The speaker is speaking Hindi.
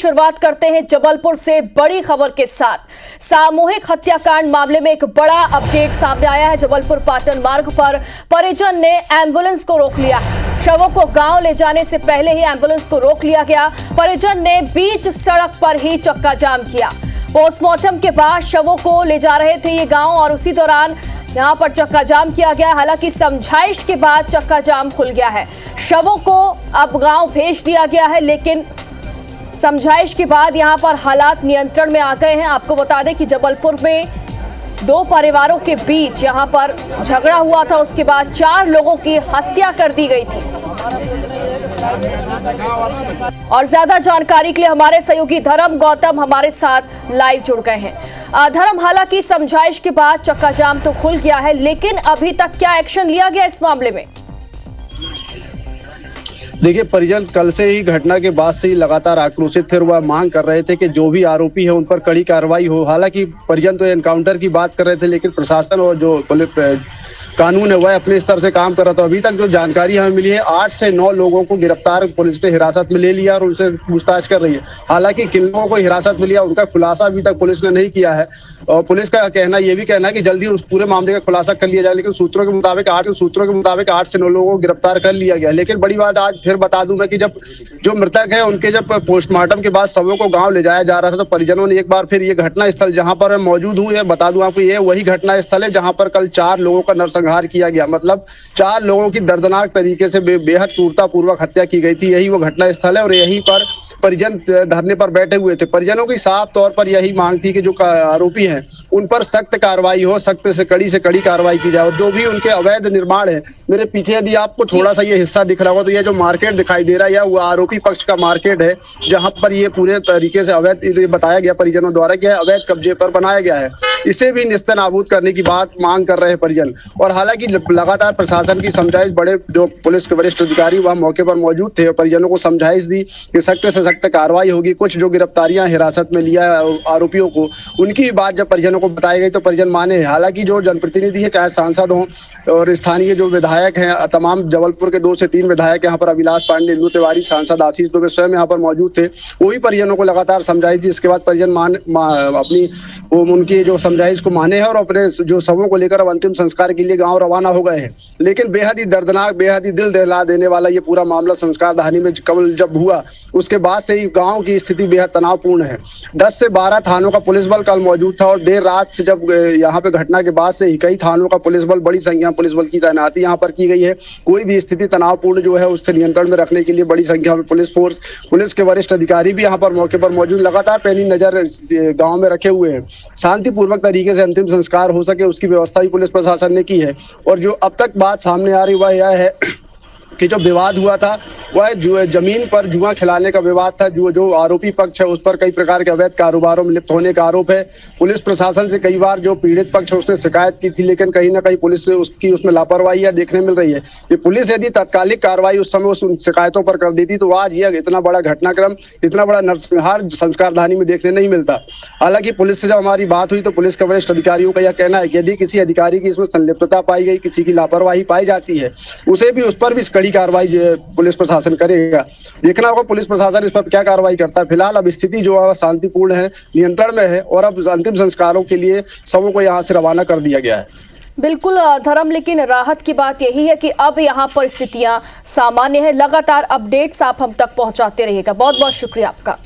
शुरुआत करते हैं जबलपुर से बड़ी खबर के साथ। सामूहिक हत्याकांड मामले में एक बड़ा अपडेट सामने आया है। जबलपुर पाटन मार्ग पर परिजन ने एम्बुलेंस को रोक लिया। शवों को गांव ले जाने से पहले ही एम्बुलेंस को रोक लिया गया। परिजन ने बीच सड़क पर ही चक्का जाम किया। पोस्टमार्टम के बाद शवों को ले जा रहे थे ये गांव और उसी दौरान यहां पर चक्का जाम किया गया। हालांकि समझाइश के बाद चक्का जाम खुल गया है। शवों को अब गांव भेज दिया गया है, लेकिन समझाइश के बाद यहां पर हालात नियंत्रण में आ गए हैं। आपको बता दें कि जबलपुर में दो परिवारों के बीच यहां पर झगड़ा हुआ था, उसके बाद 4 लोगों की हत्या कर दी गई थी। और ज्यादा जानकारी के लिए हमारे सहयोगी धर्म गौतम हमारे साथ लाइव जुड़ गए हैं। धर्म, हालांकि समझाइश के बाद चक्का जाम तो खुल गया है, लेकिन अभी तक क्या एक्शन लिया गया इस मामले में? देखिए, परिजन कल से ही घटना के बाद से ही लगातार आक्रोशित थे और वह मांग कर रहे थे कि जो भी आरोपी है उन पर कड़ी कार्रवाई हो। हालांकि परिजन तो एनकाउंटर की बात कर रहे थे, लेकिन प्रशासन और जो कानून है वह अपने स्तर से काम कर रहा था। अभी तक जो जानकारी हमें मिली है, 8 से 9 लोगों को गिरफ्तार पुलिस ने हिरासत में ले लिया और उनसे पूछताछ कर रही है। हालांकि किन लोगों को हिरासत में लिया उनका खुलासा अभी तक पुलिस ने नहीं किया है और पुलिस का कहना ये भी कहना है कि जल्दी उस पूरे मामले का खुलासा कर लिया जाए। लेकिन सूत्रों के मुताबिक 8 से 9 लोगों को गिरफ्तार कर लिया गया। लेकिन बड़ी बात आज फिर बता दूं मैं कि जब जो मृतक है उनके जब पोस्टमार्टम के बाद शवों को गाँव ले जाया जा रहा था, तो परिजनों ने एक बार फिर ये घटना स्थल जहाँ पर मैं मौजूद हूँ, ये बता दूं आपको, ये वही घटना स्थल है जहाँ पर कल 4 लोगों का नरसंहार किया गया। मतलब 4 लोगों की दर्दनाक तरीके से बेहद क्रूरतापूर्वक हत्या की गई थी। यही वो घटना स्थल है और यहीं पर परिजन धरने पर बैठे हुए थे। परिजनों की साफ तौर पर यही मांग थी कि जो आरोपी हैं उन पर सख्त कार्रवाई हो, सख्त से कड़ी कार्रवाई की जाए और जो भी उनके अवैध निर्माण है। मेरे पीछे यदि आपको थोड़ा सा ये हिस्सा दिख रहा होगा तो ये जो मार्केट दिखाई दे रहा है, वो आरोपी पक्ष का मार्केट है, जहां पर ये पूरे तरीके से अवैध, ये बताया गया परिजनों द्वारा कि अवैध कब्जे पर बनाया गया है। इसे भी निस्तेनाबूद करने की बात मांग कर रहे हैं परिजन। और हालांकि लगातार प्रशासन की समझाइश, बड़े जो पुलिस के वरिष्ठ अधिकारी वहां मौके पर मौजूद थे और परिजनों को समझाइश दी कि सख्त से सख्त कार्रवाई होगी। कुछ जो गिरफ्तारियां हिरासत में लिया आरोपियों को, उनकी बात जब परिजनों को बताई गई तो परिजन माने। हालांकि जो जनप्रतिनिधि है, चाहे सांसद हों और स्थानीय जो विधायक हैं, तमाम जबलपुर के 2 से 3 विधायक यहाँ पर अभिलाष पांडे, इंदु तिवारी, सांसद आशीष दुबे स्वयं यहाँ पर मौजूद थे। वही परिजनों को लगातार समझाई थी। इसके बाद परिजन अपनी उनकी जो समझाइश को माने हैं और अपने जो शवों को लेकर अब अंतिम संस्कार के लिए गाँव रवाना हो गए हैं। लेकिन बेहद ही दर्दनाक, बेहद ही दिल दहला देने वाला ये पूरा मामला संस्कारधानी में कल जब हुआ, उसके बाद से ही गांव की स्थिति बेहद तनावपूर्ण है। 10 से 12 थानों का पुलिस बल कल मौजूद था और देर रात से जब यहाँ पे घटना के बाद से ही कई थानों का पुलिस बल, बड़ी संख्या में पुलिस बल की तैनाती यहाँ पर की गई है। कोई भी स्थिति तनावपूर्ण जो है उससे नियंत्रण में रखने के लिए बड़ी संख्या में पुलिस फोर्स, पुलिस के वरिष्ठ अधिकारी भी यहाँ पर मौके पर मौजूद, लगातार पैनी नजर गाँव में रखे हुए हैं। शांतिपूर्वक तरीके से अंतिम संस्कार हो सके उसकी व्यवस्था भी पुलिस प्रशासन ने की है। और जो अब तक बात सामने आ रही वह यह है कि जो विवाद हुआ था वह जमीन पर जुआ खिलाने का विवाद था। जो आरोपी पक्ष है उस पर कई प्रकार के अवैध कारोबारों में लिप्त होने का आरोप है। पुलिस प्रशासन से कई बार जो पीड़ित पक्ष है उसने शिकायत की थी, लेकिन कहीं ना कहीं पुलिस से उसमें लापरवाही देखने मिल रही है। ये पुलिस यदि तात्कालिक कार्रवाई उस समय उन शिकायतों पर कर देती तो आज यह इतना बड़ा घटनाक्रम, इतना बड़ा नरसंहार संस्कारधानी में देखने नहीं मिलता। हालांकि पुलिस से जब हमारी बात हुई तो पुलिस के वरिष्ठ अधिकारियों का यह कहना है कि यदि किसी अधिकारी की इसमें संलिप्तता पाई गई, किसी की लापरवाही पाई जाती है, उसे भी उस पर भी कड़ी कार्रवाई पुलिस प्रशासन करेगा। देखना होगा पुलिस प्रशासन इस पर क्या कार्रवाई करता है। फिलहाल अब स्थिति जो है शांतिपूर्ण है, नियंत्रण में है और अब अंतिम संस्कारों के लिए सबों को यहां से रवाना कर दिया गया है। बिल्कुल धर्म, लेकिन राहत की बात यही है कि अब यहाँ पर स्थितियां सामान्य है। लगातार अपडेट्स आप हम तक पहुंचाते रहिएगा। बहुत बहुत शुक्रिया आपका।